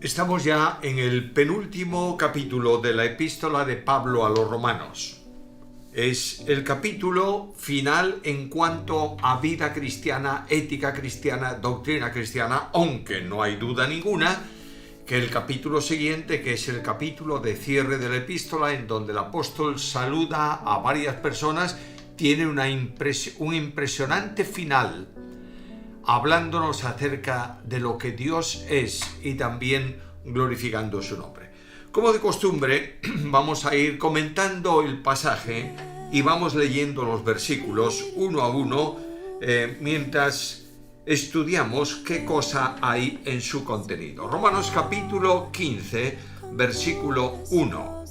Estamos ya en el penúltimo capítulo de la epístola de Pablo a los romanos. Es el capítulo final en cuanto a vida cristiana, ética cristiana, doctrina cristiana, aunque no hay duda ninguna que el capítulo siguiente, que es el capítulo de cierre de la epístola, en donde el apóstol saluda a varias personas, tiene un impresionante final, hablándonos acerca de lo que Dios es y también glorificando su nombre. Como de costumbre, vamos a ir comentando el pasaje y vamos leyendo los versículos uno a uno mientras estudiamos qué cosa hay en su contenido. Romanos capítulo 15, versículo 1.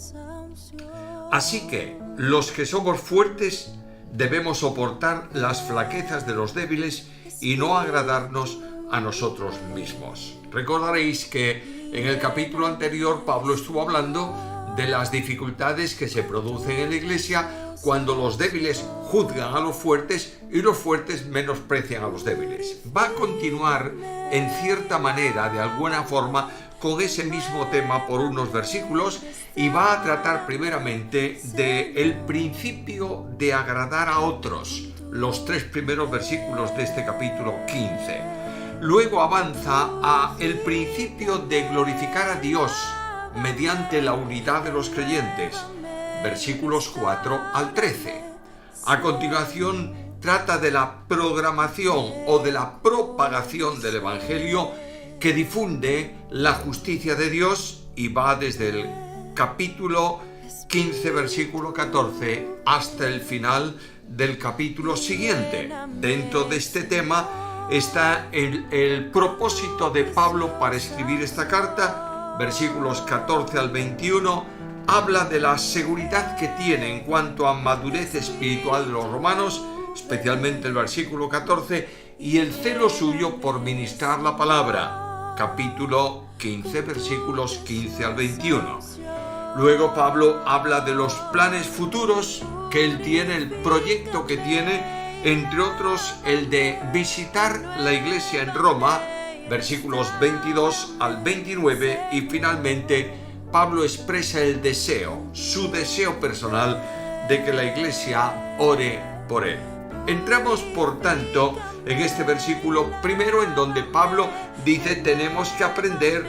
Así que los que somos fuertes debemos soportar las flaquezas de los débiles y no agradarnos a nosotros mismos. Recordaréis que en el capítulo anterior Pablo estuvo hablando de las dificultades que se producen en la iglesia cuando los débiles juzgan a los fuertes y los fuertes menosprecian a los débiles. Va a continuar en cierta manera, de alguna forma, con ese mismo tema por unos versículos y va a tratar primeramente del principio de agradar a otros, los 3 primeros versículos de este capítulo 15. Luego avanza a el principio de glorificar a Dios mediante la unidad de los creyentes, versículos 4 al 13. A continuación trata de la programación o de la propagación del Evangelio que difunde la justicia de Dios y va desde el capítulo 15, versículo 14 hasta el final del capítulo siguiente. Dentro de este tema está el propósito de Pablo para escribir esta carta, versículos 14 al 21, habla de la seguridad que tiene en cuanto a madurez espiritual de los romanos, especialmente el versículo 14, y el celo suyo por ministrar la palabra, capítulo 15, versículos 15 al 21. Luego Pablo habla de los planes futuros que él tiene, el proyecto que tiene, entre otros el de visitar la iglesia en Roma, versículos 22 al 29, y finalmente Pablo expresa el deseo, su deseo personal de que la iglesia ore por él. Entramos, por tanto, en este versículo primero en donde Pablo dice tenemos que aprender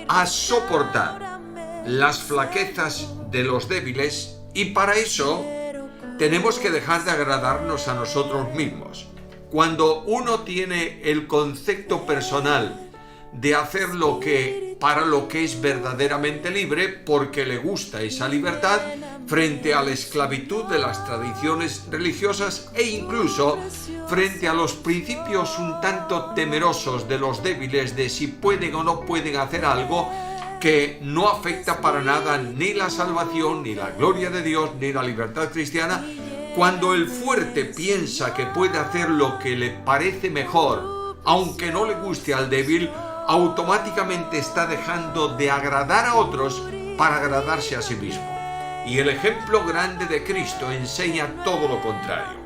a soportar las flaquezas de los débiles y para eso tenemos que dejar de agradarnos a nosotros mismos. Cuando uno tiene el concepto personal de hacer para lo que es verdaderamente libre, porque le gusta esa libertad, frente a la esclavitud de las tradiciones religiosas e incluso frente a los principios un tanto temerosos de los débiles de si pueden o no pueden hacer algo que no afecta para nada ni la salvación, ni la gloria de Dios, ni la libertad cristiana. Cuando el fuerte piensa que puede hacer lo que le parece mejor, aunque no le guste al débil, automáticamente está dejando de agradar a otros para agradarse a sí mismo. Y el ejemplo grande de Cristo enseña todo lo contrario.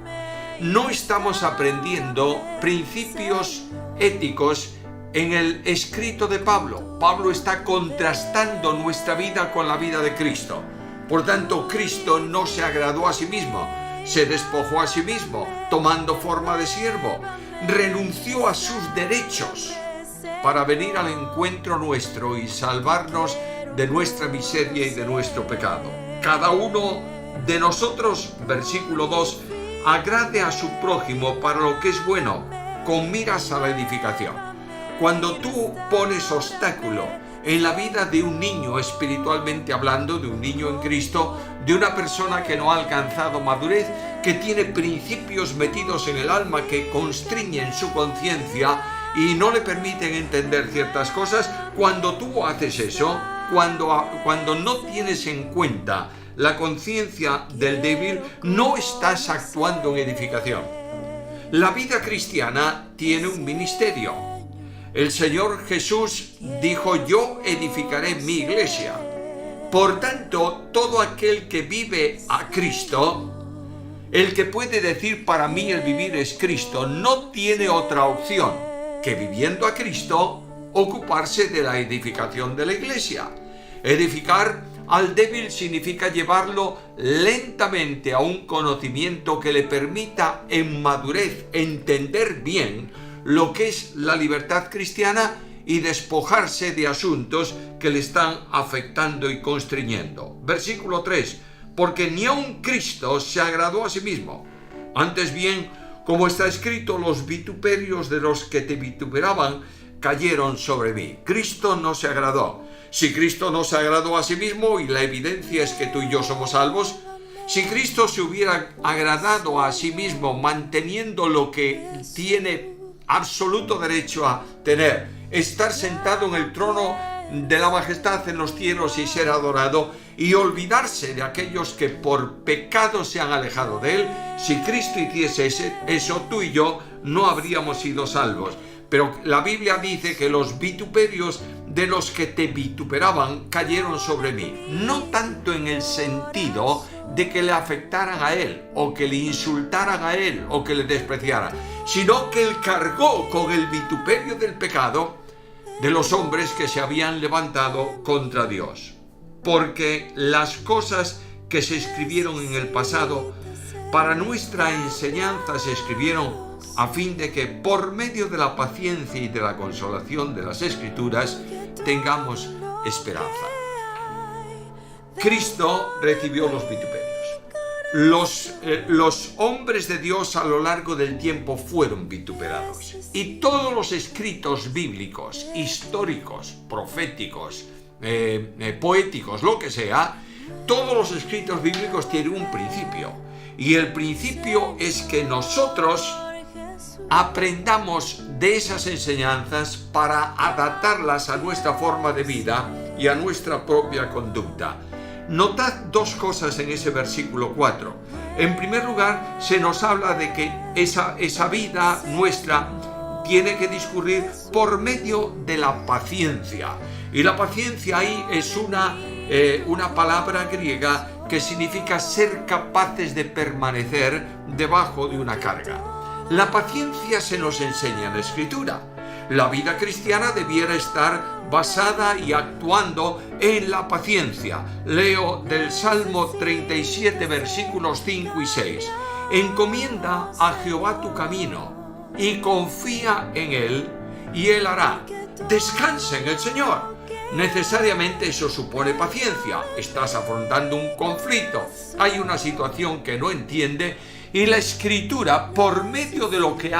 No estamos aprendiendo principios éticos en el escrito de Pablo. Pablo está contrastando nuestra vida con la vida de Cristo. Por tanto, Cristo no se agradó a sí mismo, se despojó a sí mismo, tomando forma de siervo, renunció a sus derechos para venir al encuentro nuestro y salvarnos de nuestra miseria y de nuestro pecado. Cada uno de nosotros, versículo 2, agrade a su prójimo para lo que es bueno, con miras a la edificación. Cuando tú pones obstáculo en la vida de un niño, espiritualmente hablando, de un niño en Cristo, de una persona que no ha alcanzado madurez, que tiene principios metidos en el alma que constriñen su conciencia y no le permiten entender ciertas cosas, cuando tú haces eso, cuando no tienes en cuenta la conciencia del débil, no estás actuando en edificación. La vida cristiana tiene un ministerio. El Señor Jesús dijo: yo edificaré mi iglesia. Por tanto, todo aquel que vive a Cristo, el que puede decir para mí el vivir es Cristo, no tiene otra opción que viviendo a Cristo ocuparse de la edificación de la iglesia. Edificar al débil significa llevarlo lentamente a un conocimiento que le permita en madurez entender bien lo que es la libertad cristiana y despojarse de asuntos que le están afectando y constriñendo. Versículo 3. Porque ni aun Cristo se agradó a sí mismo. Antes bien, como está escrito, los vituperios de los que te vituperaban cayeron sobre mí. Cristo no se agradó. Si Cristo no se agradó a sí mismo, y la evidencia es que tú y yo somos salvos, si Cristo se hubiera agradado a sí mismo manteniendo lo que tiene absoluto derecho a tener, estar sentado en el trono de la majestad en los cielos y ser adorado, y olvidarse de aquellos que por pecado se han alejado de él, si Cristo hiciese eso, tú y yo no habríamos sido salvos. Pero la Biblia dice que los vituperios de los que te vituperaban cayeron sobre mí. No tanto en el sentido de que le afectaran a él, o que le insultaran a él, o que le despreciaran, sino que él cargó con el vituperio del pecado de los hombres que se habían levantado contra Dios. Porque las cosas que se escribieron en el pasado para nuestra enseñanza se escribieron a fin de que por medio de la paciencia y de la consolación de las Escrituras tengamos esperanza. Cristo recibió los vituperios. Los hombres de Dios a lo largo del tiempo fueron vituperados. Y todos los escritos bíblicos, históricos, proféticos, poéticos, lo que sea, todos los escritos bíblicos tienen un principio. Y el principio es que nosotros aprendamos de esas enseñanzas para adaptarlas a nuestra forma de vida y a nuestra propia conducta. Notad dos cosas en ese versículo 4. En primer lugar, se nos habla de que esa vida nuestra tiene que discurrir por medio de la paciencia. Y la paciencia ahí es una palabra griega que significa ser capaces de permanecer debajo de una carga. La paciencia se nos enseña en la Escritura. La vida cristiana debiera estar basada y actuando en la paciencia. Leo del Salmo 37, versículos 5 y 6. Encomienda a Jehová tu camino y confía en él, y él hará. Descansa en el Señor. Necesariamente eso supone paciencia. Estás afrontando un conflicto, hay una situación que no entiende, y la Escritura, por medio de lo que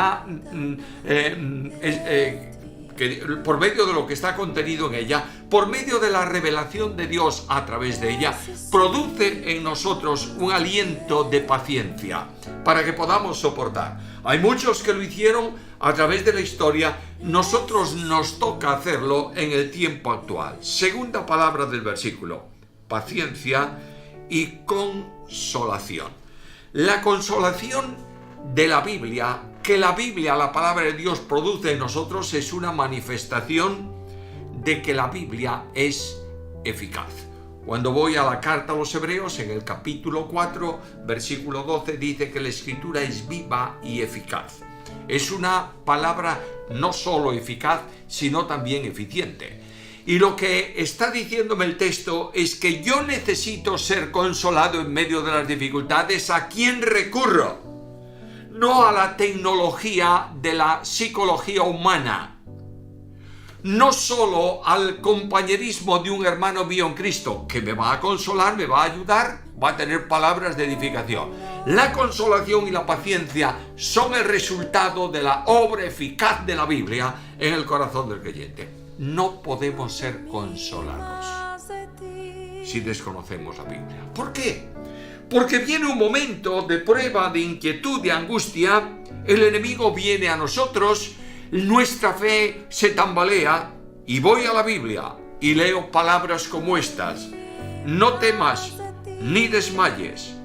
por medio de lo que está contenido en ella, por medio de la revelación de Dios a través de ella, produce en nosotros un aliento de paciencia para que podamos soportar. Hay muchos que lo hicieron a través de la historia. Nosotros nos toca hacerlo en el tiempo actual. Segunda palabra del versículo: paciencia y consolación. La consolación de la Biblia, que la Biblia, la palabra de Dios, produce en nosotros, es una manifestación de que la Biblia es eficaz. Cuando voy a la carta a los Hebreos, en el capítulo 4, versículo 12, dice que la Escritura es viva y eficaz. Es una palabra no solo eficaz, sino también eficiente. Y lo que está diciéndome el texto es que yo necesito ser consolado en medio de las dificultades. ¿A quién recurro? No a la tecnología de la psicología humana, no solo al compañerismo de un hermano mío en Cristo, que me va a consolar, me va a ayudar, va a tener palabras de edificación. La consolación y la paciencia son el resultado de la obra eficaz de la Biblia en el corazón del creyente. No podemos ser consolados si desconocemos la Biblia. ¿Por qué? Porque viene un momento de prueba, de inquietud, de angustia. El enemigo viene a nosotros, nuestra fe se tambalea, y voy a la Biblia y leo palabras como estas: no temas ni desmayes,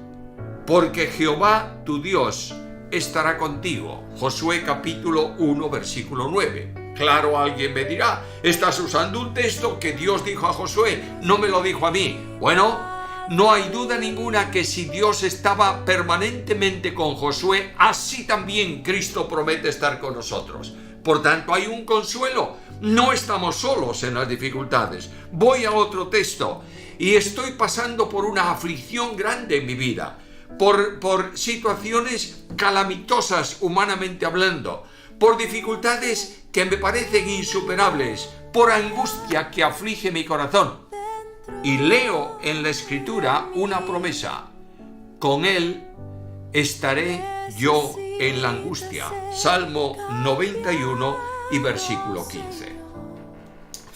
porque Jehová tu Dios estará contigo. Josué capítulo 1, versículo 9. Claro, alguien me dirá: estás usando un texto que Dios dijo a Josué, no me lo dijo a mí. Bueno, no hay duda ninguna que si Dios estaba permanentemente con Josué, así también Cristo promete estar con nosotros. Por tanto, hay un consuelo. No estamos solos en las dificultades. Voy a otro texto. Y estoy pasando por una aflicción grande en mi vida, por situaciones calamitosas humanamente hablando, por dificultades que me parecen insuperables, por angustia que aflige mi corazón. Y leo en la Escritura una promesa: con Él estaré yo en la angustia. Salmo 91 y versículo 15.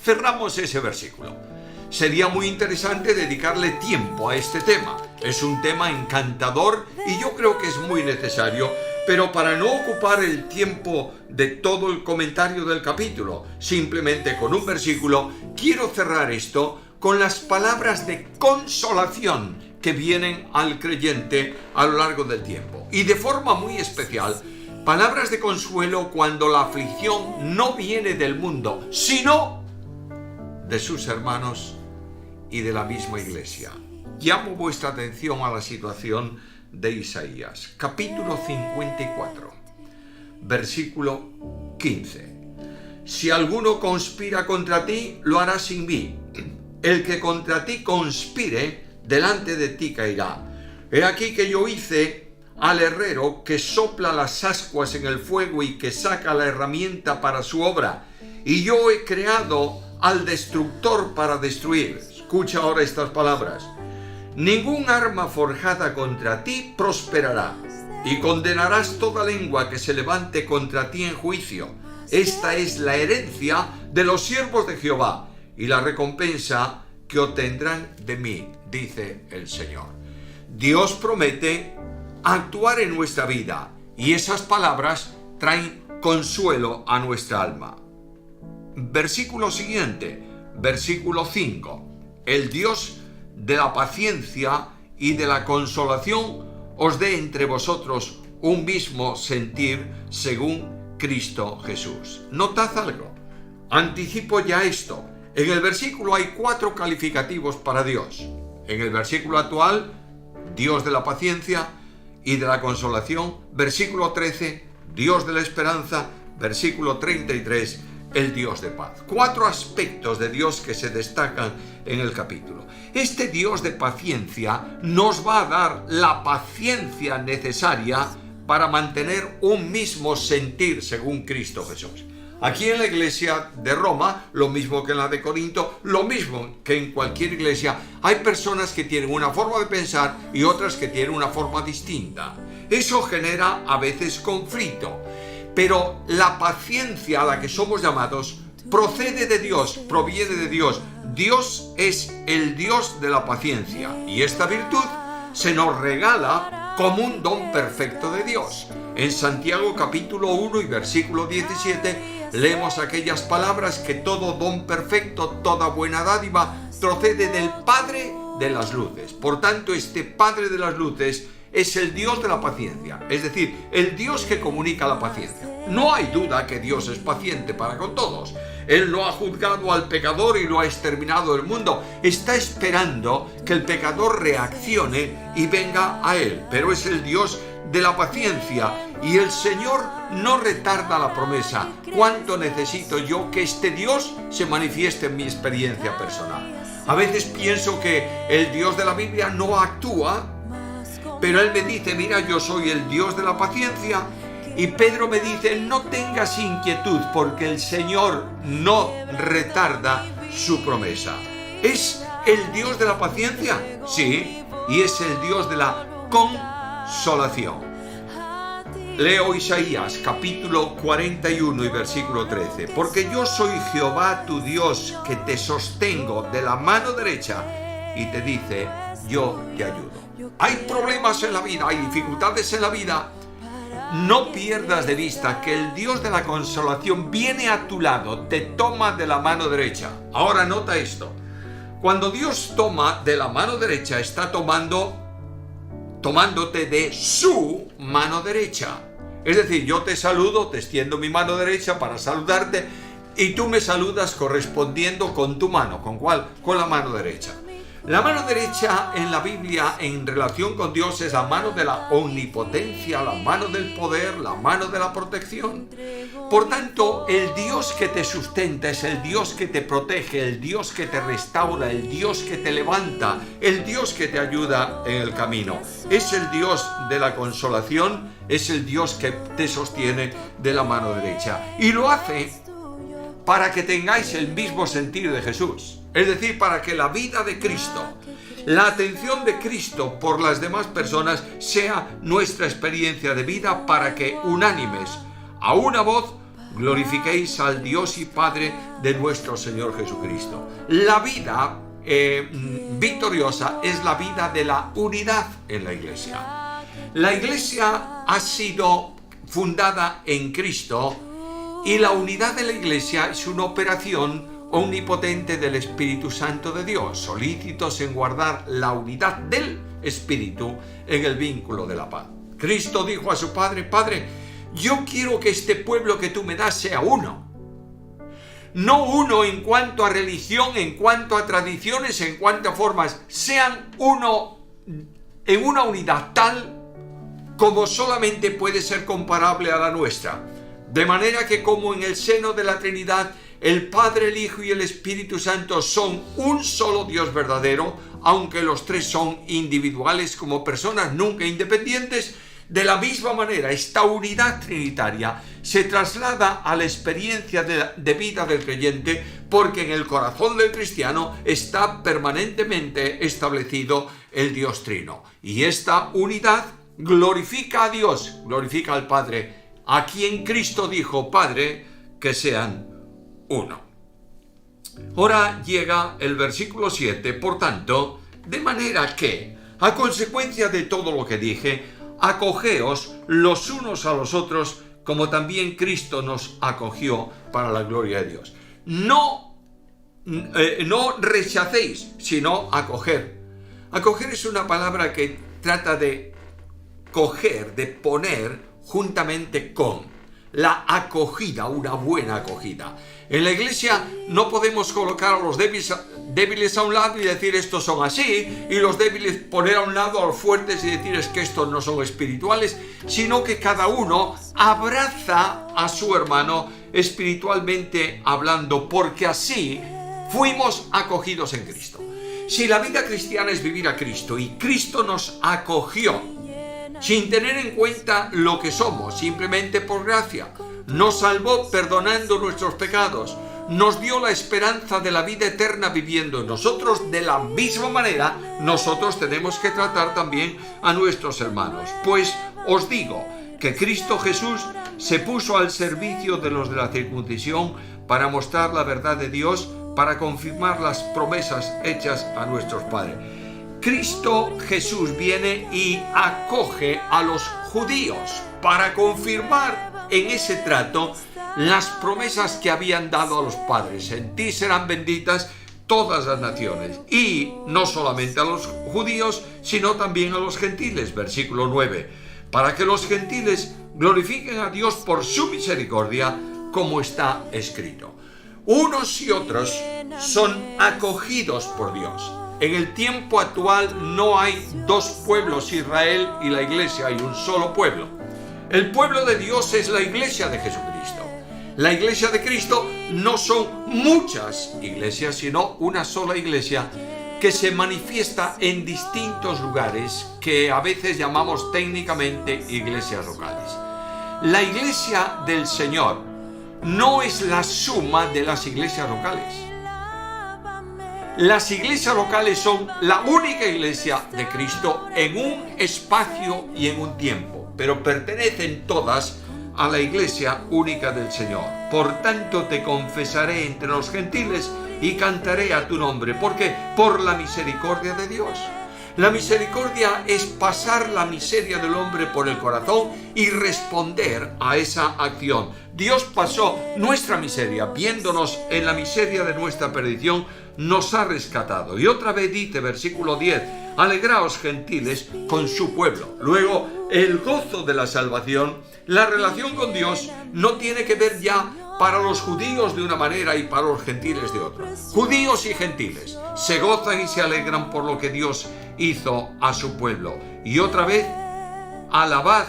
Cerramos ese versículo. Sería muy interesante dedicarle tiempo a este tema. Es un tema encantador y yo creo que es muy necesario, pero para no ocupar el tiempo de todo el comentario del capítulo, simplemente con un versículo, quiero cerrar esto con las palabras de consolación que vienen al creyente a lo largo del tiempo. Y de forma muy especial, palabras de consuelo cuando la aflicción no viene del mundo, sino de sus hermanos y de la misma iglesia. Llamo vuestra atención a la situación de Isaías, capítulo 54, versículo 15. Si alguno conspira contra ti, lo hará sin mí. El que contra ti conspire, delante de ti caerá. He aquí que yo hice al herrero que sopla las ascuas en el fuego y que saca la herramienta para su obra. Y yo he creado al destructor para destruir. Escucha ahora estas palabras. Ningún arma forjada contra ti prosperará, y condenarás toda lengua que se levante contra ti en juicio. Esta es la herencia de los siervos de Jehová, y la recompensa que obtendrán de mí, dice el Señor. Dios promete actuar en nuestra vida, y esas palabras traen consuelo a nuestra alma. Versículo siguiente, versículo 5. El Dios de la paciencia y de la consolación os dé entre vosotros un mismo sentir según Cristo Jesús. Notad algo, anticipo ya esto. En el versículo hay 4 calificativos para Dios. En el versículo actual, Dios de la paciencia y de la consolación. Versículo 13, Dios de la esperanza. Versículo 33, el Dios de paz. 4 aspectos de Dios que se destacan en el capítulo. Este Dios de paciencia nos va a dar la paciencia necesaria para mantener un mismo sentir según Cristo Jesús. Aquí en la iglesia de Roma, lo mismo que en la de Corinto, lo mismo que en cualquier iglesia, hay personas que tienen una forma de pensar y otras que tienen una forma distinta. Eso genera a veces conflicto. Pero la paciencia a la que somos llamados procede de Dios, proviene de Dios. Dios es el Dios de la paciencia y esta virtud se nos regala como un don perfecto de Dios. En Santiago capítulo 1 y versículo 17 leemos aquellas palabras que todo don perfecto, toda buena dádiva procede del Padre de las luces. Por tanto, este Padre de las luces es el Dios de la paciencia, es decir, el Dios que comunica la paciencia. No hay duda que Dios es paciente para con todos. Él no ha juzgado al pecador y lo ha exterminado del mundo. Está esperando que el pecador reaccione y venga a Él. Pero es el Dios de la paciencia y el Señor no retarda la promesa. ¿Cuánto necesito yo que este Dios se manifieste en mi experiencia personal? A veces pienso que el Dios de la Biblia no actúa, pero Él me dice, mira, yo soy el Dios de la paciencia. Y Pedro me dice, no tengas inquietud porque el Señor no retarda su promesa. ¿Es el Dios de la paciencia? Sí, y es el Dios de la consolación. Leo Isaías capítulo 41 y versículo 13. Porque yo soy Jehová tu Dios que te sostengo de la mano derecha y te dice, yo te ayudo. Hay problemas en la vida, hay dificultades en la vida. No pierdas de vista que el Dios de la consolación viene a tu lado, te toma de la mano derecha. Ahora nota esto. Cuando Dios toma de la mano derecha, está tomándote de su mano derecha. Es decir, yo te saludo, te extiendo mi mano derecha para saludarte y tú me saludas correspondiendo con tu mano. ¿Con cuál? Con la mano derecha. La mano derecha en la Biblia en relación con Dios es la mano de la omnipotencia, la mano del poder, la mano de la protección. Por tanto, el Dios que te sustenta es el Dios que te protege, el Dios que te restaura, el Dios que te levanta, el Dios que te ayuda en el camino. Es el Dios de la consolación, es el Dios que te sostiene de la mano derecha. Y lo hace para que tengáis el mismo sentir de Jesús. Es decir, para que la vida de Cristo, la atención de Cristo por las demás personas sea nuestra experiencia de vida, para que unánimes, a una voz, glorifiquéis al Dios y Padre de nuestro Señor Jesucristo. La vida victoriosa es la vida de la unidad en la Iglesia. La Iglesia ha sido fundada en Cristo y la unidad de la Iglesia es una operación omnipotente del Espíritu Santo de Dios, solícitos en guardar la unidad del Espíritu en el vínculo de la paz. Cristo dijo a su Padre: Padre, yo quiero que este pueblo que tú me das sea uno. No uno en cuanto a religión, en cuanto a tradiciones, en cuanto a formas, sean uno en una unidad tal como solamente puede ser comparable a la nuestra. De manera que como en el seno de la Trinidad el Padre, el Hijo y el Espíritu Santo son un solo Dios verdadero, aunque los tres son individuales como personas nunca independientes, de la misma manera esta unidad trinitaria se traslada a la experiencia de vida del creyente, porque en el corazón del cristiano está permanentemente establecido el Dios Trino. Y esta unidad glorifica a Dios, glorifica al Padre, a quien Cristo dijo: Padre, que sean uno. Ahora llega el versículo 7, por tanto, de manera que, a consecuencia de todo lo que dije, acogeos los unos a los otros, como también Cristo nos acogió para la gloria de Dios. No rechacéis, sino acoger. Acoger es una palabra que trata de coger, de poner juntamente con. La acogida, una buena acogida. En la Iglesia no podemos colocar a los débiles a un lado y decir estos son así, y los débiles poner a un lado a los fuertes y decir es que estos no son espirituales, sino que cada uno abraza a su hermano espiritualmente hablando, porque así fuimos acogidos en Cristo. Si la vida cristiana es vivir a Cristo y Cristo nos acogió, sin tener en cuenta lo que somos, simplemente por gracia, nos salvó perdonando nuestros pecados, nos dio la esperanza de la vida eterna viviendo en nosotros. De la misma manera, nosotros tenemos que tratar también a nuestros hermanos. Pues os digo que Cristo Jesús se puso al servicio de los de la circuncisión para mostrar la verdad de Dios, para confirmar las promesas hechas a nuestros padres. Cristo Jesús viene y acoge a los judíos para confirmar en ese trato las promesas que habían dado a los padres. En ti serán benditas todas las naciones. Y no solamente a los judíos, sino también a los gentiles. Versículo 9. Para que los gentiles glorifiquen a Dios por su misericordia, como está escrito. Unos y otros son acogidos por Dios. En el tiempo actual no hay dos pueblos, Israel y la Iglesia, hay un solo pueblo. El pueblo de Dios es la Iglesia de Jesucristo. La Iglesia de Cristo no son muchas iglesias, sino una sola iglesia que se manifiesta en distintos lugares, que a veces llamamos técnicamente iglesias locales. La Iglesia del Señor no es la suma de las iglesias locales. Las iglesias locales son la única iglesia de Cristo en un espacio y en un tiempo, pero pertenecen todas a la iglesia única del Señor. Por tanto te confesaré entre los gentiles y cantaré a tu nombre. ¿Por qué? Por la misericordia de Dios. La misericordia es pasar la miseria del hombre por el corazón y responder a esa acción. Dios pasó nuestra miseria, viéndonos en la miseria de nuestra perdición, nos ha rescatado. Y otra vez dice, versículo 10, alegraos gentiles con su pueblo. Luego, el gozo de la salvación, la relación con Dios no tiene que ver ya para los judíos de una manera y para los gentiles de otra. Judíos y gentiles se gozan y se alegran por lo que Dios hizo a su pueblo. Y otra vez, alabad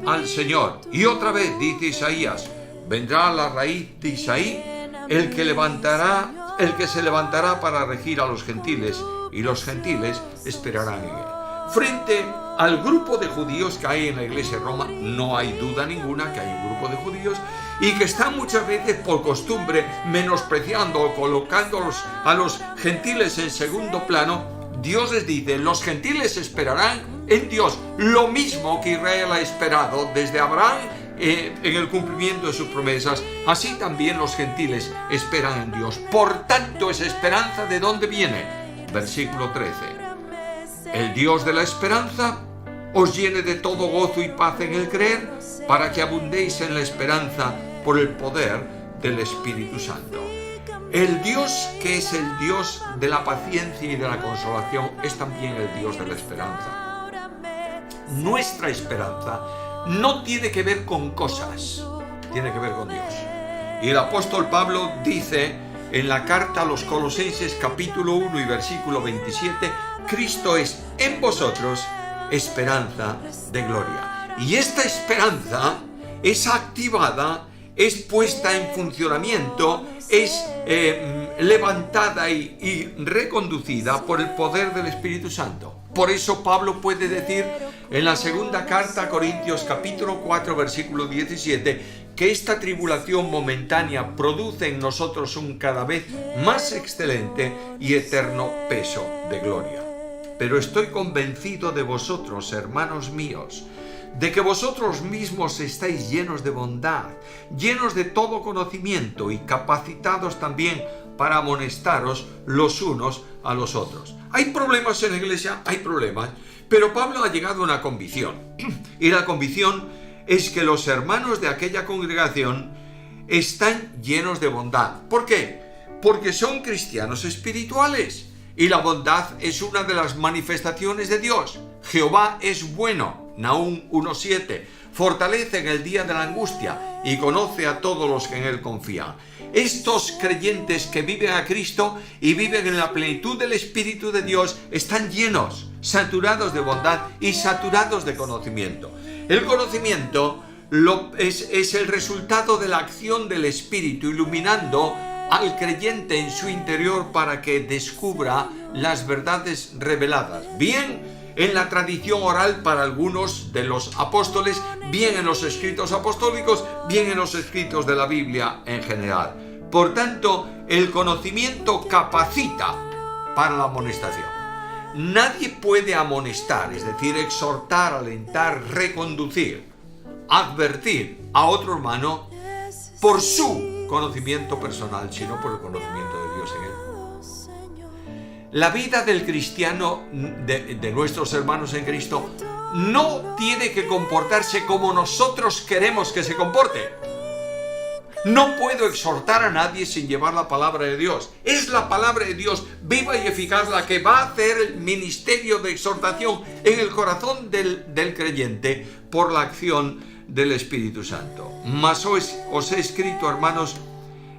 al Señor. Y otra vez, dice Isaías, vendrá la raíz de Isaí, el que se levantará para regir a los gentiles, y los gentiles esperarán en él. Frente al grupo de judíos que hay en la iglesia de Roma, no hay duda ninguna que hay un grupo de judíos y que están muchas veces por costumbre menospreciando o colocando a los gentiles en segundo plano. Dios les dice, los gentiles esperarán en Dios lo mismo que Israel ha esperado desde Abraham en el cumplimiento de sus promesas. Así también los gentiles esperan en Dios. Por tanto, esa esperanza, ¿de dónde viene? Versículo 13. El Dios de la esperanza os llene de todo gozo y paz en el creer, para que abundéis en la esperanza por el poder del Espíritu Santo. El Dios que es el Dios de la paciencia y de la consolación es también el Dios de la esperanza. Nuestra esperanza no tiene que ver con cosas, tiene que ver con Dios. Y el apóstol Pablo dice en la carta a los Colosenses capítulo 1 y versículo 27, Cristo es en vosotros esperanza de gloria. Y esta esperanza es activada, es puesta en funcionamiento, es levantada y reconducida por el poder del Espíritu Santo. Por eso Pablo puede decir en la segunda carta a Corintios capítulo 4 versículo 17 que esta tribulación momentánea produce en nosotros un cada vez más excelente y eterno peso de gloria. Pero estoy convencido de vosotros, hermanos míos, de que vosotros mismos estáis llenos de bondad, llenos de todo conocimiento y capacitados también para amonestaros los unos a los otros. Hay problemas en la iglesia, hay problemas, pero Pablo ha llegado a una convicción, y la convicción es que los hermanos de aquella congregación están llenos de bondad. ¿Por qué? Porque son cristianos espirituales, y la bondad es una de las manifestaciones de Dios. Jehová es bueno, Nahum 1:7, fortalece en el día de la angustia y conoce a todos los que en él confían. Estos creyentes que viven a Cristo y viven en la plenitud del Espíritu de Dios están llenos, saturados de bondad y saturados de conocimiento. El conocimiento es el resultado de la acción del Espíritu iluminando al creyente en su interior para que descubra las verdades reveladas, bien en la tradición oral para algunos de los apóstoles, bien en los escritos apostólicos, bien en los escritos de la Biblia en general. Por tanto, el conocimiento capacita para la amonestación. Nadie puede amonestar, es decir, exhortar, alentar, reconducir, advertir a otro hermano por su conocimiento personal, sino por el conocimiento de Dios en él. La vida del cristiano, de nuestros hermanos en Cristo, no tiene que comportarse como nosotros queremos que se comporte. No puedo exhortar a nadie sin llevar la palabra de Dios. Es la palabra de Dios viva y eficaz la que va a hacer el ministerio de exhortación en el corazón del creyente por la acción del Espíritu Santo. Mas os he escrito, hermanos,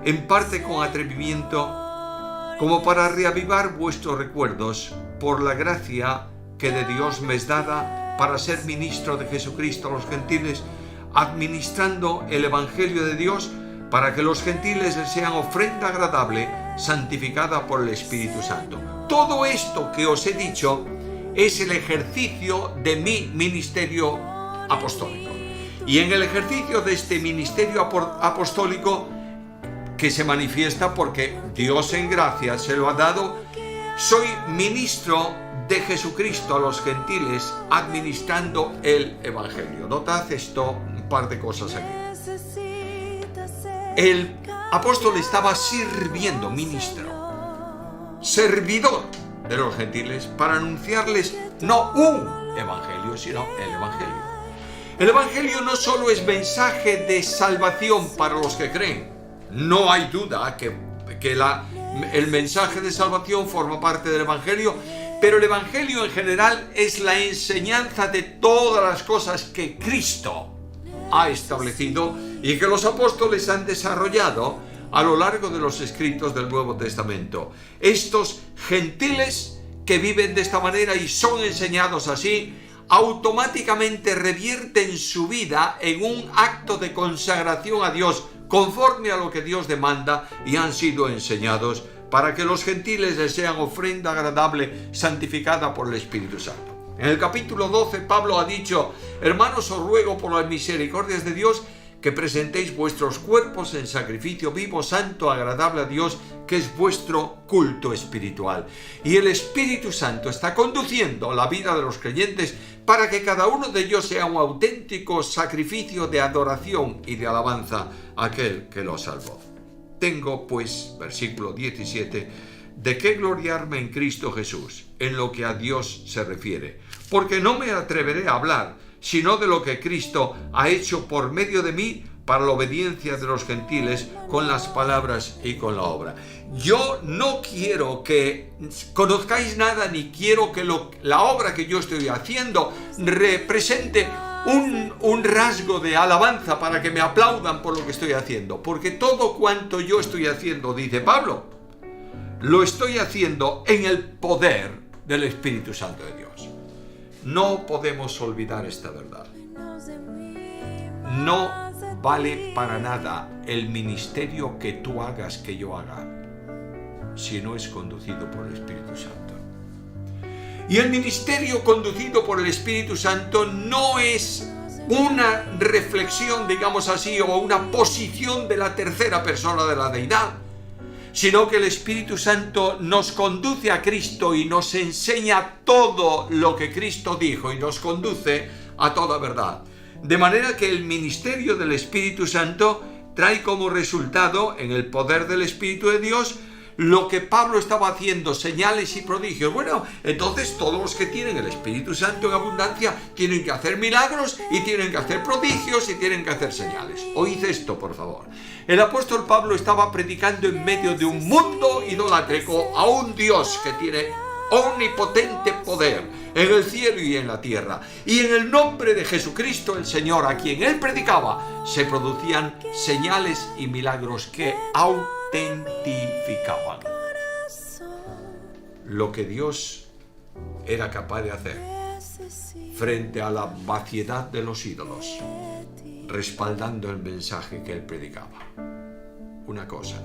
en parte con atrevimiento, como para reavivar vuestros recuerdos por la gracia que de Dios me es dada para ser ministro de Jesucristo a los gentiles, administrando el Evangelio de Dios para que los gentiles sean ofrenda agradable, santificada por el Espíritu Santo. Todo esto que os he dicho es el ejercicio de mi ministerio apostólico. Y en el ejercicio de este ministerio apostólico, que se manifiesta porque Dios en gracia se lo ha dado, soy ministro de Jesucristo a los gentiles, administrando el Evangelio. Notad esto, un par de cosas aquí. El apóstol estaba sirviendo, ministro, servidor de los gentiles, para anunciarles no un evangelio, sino el Evangelio. El Evangelio no solo es mensaje de salvación para los que creen. No hay duda que el mensaje de salvación forma parte del Evangelio, pero el Evangelio en general es la enseñanza de todas las cosas que Cristo ha establecido y que los apóstoles han desarrollado a lo largo de los escritos del Nuevo Testamento. Estos gentiles que viven de esta manera y son enseñados así, automáticamente revierten su vida en un acto de consagración a Dios conforme a lo que Dios demanda, y han sido enseñados para que los gentiles les sean ofrenda agradable, santificada por el Espíritu Santo. En el capítulo 12 Pablo ha dicho: hermanos, os ruego por las misericordias de Dios que presentéis vuestros cuerpos en sacrificio vivo, santo, agradable a Dios, que es vuestro culto espiritual. Y el Espíritu Santo está conduciendo la vida de los creyentes para que cada uno de ellos sea un auténtico sacrificio de adoración y de alabanza a aquel que los salvó. Tengo, pues, versículo 17, de qué gloriarme en Cristo Jesús, en lo que a Dios se refiere, porque no me atreveré a hablar sino de lo que Cristo ha hecho por medio de mí para la obediencia de los gentiles, con las palabras y con la obra. Yo no quiero que conozcáis nada, ni quiero que la obra que yo estoy haciendo represente un rasgo de alabanza para que me aplaudan por lo que estoy haciendo, porque todo cuanto yo estoy haciendo, dice Pablo, lo estoy haciendo en el poder del Espíritu Santo de Dios. No podemos olvidar esta verdad. No vale para nada el ministerio que tú hagas, que yo haga, si no es conducido por el Espíritu Santo. Y el ministerio conducido por el Espíritu Santo no es una reflexión, digamos así, o una posición de la tercera persona de la deidad, sino que el Espíritu Santo nos conduce a Cristo y nos enseña todo lo que Cristo dijo y nos conduce a toda verdad. De manera que el ministerio del Espíritu Santo trae como resultado, en el poder del Espíritu de Dios, lo que Pablo estaba haciendo, señales y prodigios. Bueno, entonces todos los que tienen el Espíritu Santo en abundancia tienen que hacer milagros y tienen que hacer prodigios y tienen que hacer señales. Oíd esto, por favor. El apóstol Pablo estaba predicando en medio de un mundo idolátrico a un Dios que tiene omnipotente poder en el cielo y en la tierra. Y en el nombre de Jesucristo, el Señor, a quien él predicaba, se producían señales y milagros que autentificaban lo que Dios era capaz de hacer frente a la vaciedad de los ídolos, respaldando el mensaje que él predicaba. Una cosa,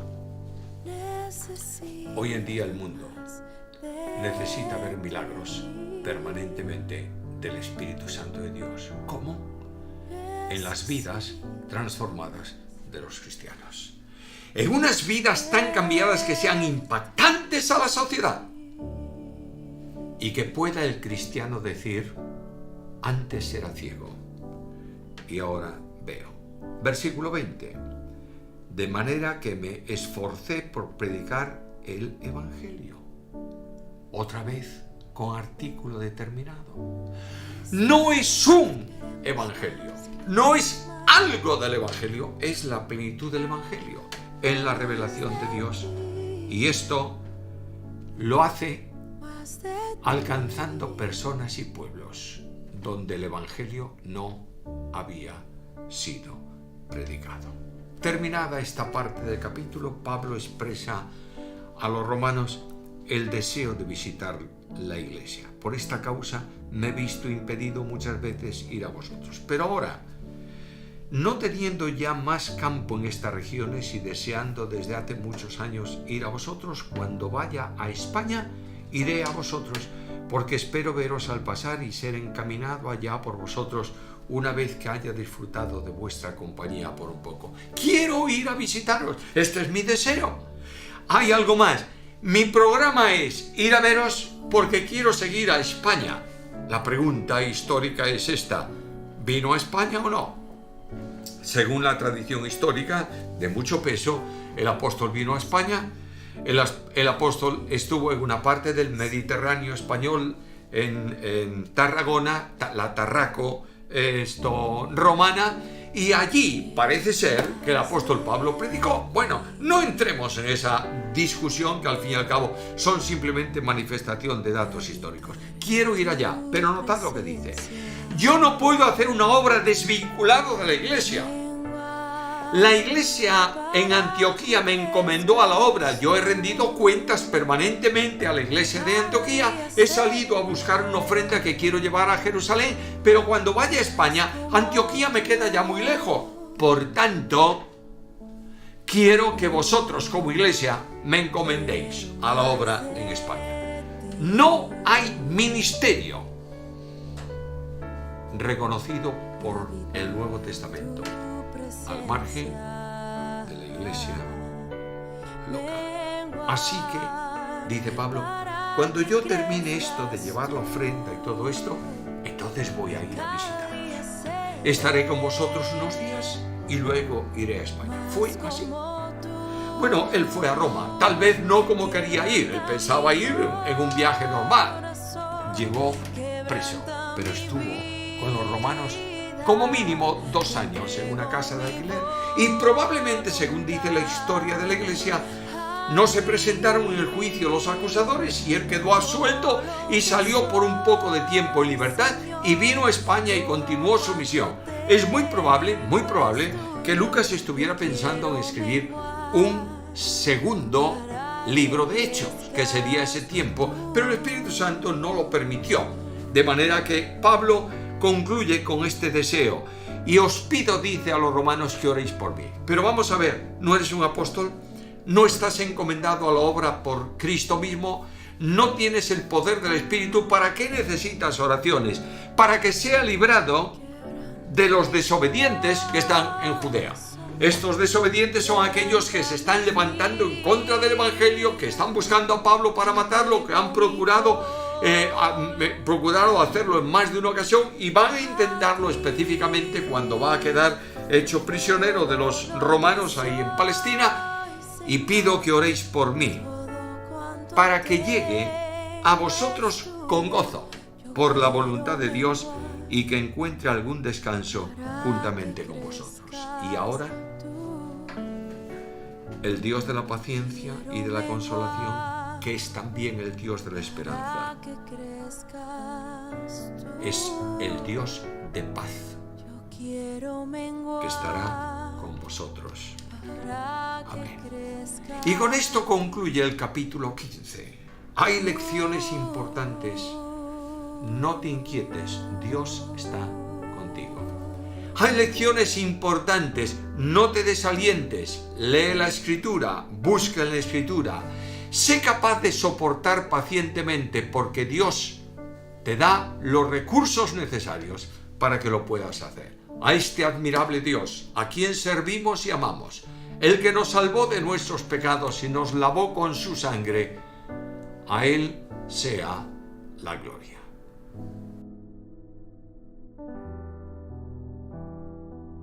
hoy en día el mundo necesita ver milagros permanentemente del Espíritu Santo de Dios. ¿Cómo? En las vidas transformadas de los cristianos. En unas vidas tan cambiadas que sean impactantes a la sociedad. Y que pueda el cristiano decir: antes era ciego y ahora veo. Versículo 20. De manera que me esforcé por predicar el Evangelio. Otra vez con artículo determinado. No es un evangelio, no es algo del evangelio, es la plenitud del evangelio en la revelación de Dios. Y esto lo hace alcanzando personas y pueblos donde el evangelio no había sido predicado. Terminada esta parte del capítulo, Pablo expresa a los romanos el deseo de visitar la iglesia. Por esta causa me he visto impedido muchas veces ir a vosotros. Pero ahora, no teniendo ya más campo en estas regiones y deseando desde hace muchos años ir a vosotros, cuando vaya a España, iré a vosotros, porque espero veros al pasar y ser encaminado allá por vosotros una vez que haya disfrutado de vuestra compañía por un poco. Quiero ir a visitaros. Este es mi deseo. Hay algo más. Mi programa es ir a veros porque quiero seguir a España. La pregunta histórica es esta: ¿vino a España o no? Según la tradición histórica, de mucho peso, el apóstol vino a España. El apóstol estuvo en una parte del Mediterráneo español, en Tarragona, la Tarraco romana, y allí parece ser que el apóstol Pablo predicó. Bueno, no entremos en esa discusión que al fin y al cabo son simplemente manifestación de datos históricos. Quiero ir allá, pero notad lo que dice: yo no puedo hacer una obra desvinculado de la iglesia. La iglesia en Antioquía me encomendó a la obra. Yo he rendido cuentas permanentemente a la iglesia de Antioquía. He salido a buscar una ofrenda que quiero llevar a Jerusalén, pero cuando vaya a España, Antioquía me queda ya muy lejos. Por tanto, quiero que vosotros como iglesia me encomendéis a la obra en España. No hay ministerio reconocido por el Nuevo Testamento al margen de la iglesia local. Así que, dice Pablo, cuando yo termine esto de llevar la ofrenda y todo esto, entonces voy a ir a visitar. Estaré con vosotros unos días y luego iré a España. Fue así. Bueno, él fue a Roma, tal vez no como quería ir, él pensaba ir en un viaje normal. Llegó preso, pero estuvo con los romanos como mínimo 2 años en una casa de alquiler, y probablemente, según dice la historia de la iglesia, no se presentaron en el juicio los acusadores y él quedó absuelto y salió por un poco de tiempo en libertad y vino a España y continuó su misión. Es muy probable que Lucas estuviera pensando en escribir un segundo libro de Hechos, que sería ese tiempo, pero el Espíritu Santo no lo permitió. De manera que Pablo concluye con este deseo: y os pido, dice a los romanos, que oréis por mí. Pero vamos a ver, ¿no eres un apóstol? ¿No estás encomendado a la obra por Cristo mismo? ¿No tienes el poder del Espíritu? ¿Para qué necesitas oraciones? Para que sea librado de los desobedientes que están en Judea. Estos desobedientes son aquellos que se están levantando en contra del Evangelio, que están buscando a Pablo para matarlo, que han procurado hacerlo en más de una ocasión y van a intentarlo específicamente cuando va a quedar hecho prisionero de los romanos ahí en Palestina. Y pido que oréis por mí, para que llegue a vosotros con gozo, por la voluntad de Dios, y que encuentre algún descanso juntamente con vosotros. Y ahora, el Dios de la paciencia y de la consolación, que es también el Dios de la esperanza, es el Dios de paz, que estará con vosotros. Amén. Y con esto concluye el capítulo 15. Hay lecciones importantes. No te inquietes, Dios está contigo. Hay lecciones importantes. No te desalientes. Lee la Escritura, busca en la Escritura. Sé capaz de soportar pacientemente, porque Dios te da los recursos necesarios para que lo puedas hacer. A este admirable Dios, a quien servimos y amamos, el que nos salvó de nuestros pecados y nos lavó con su sangre, a Él sea la gloria.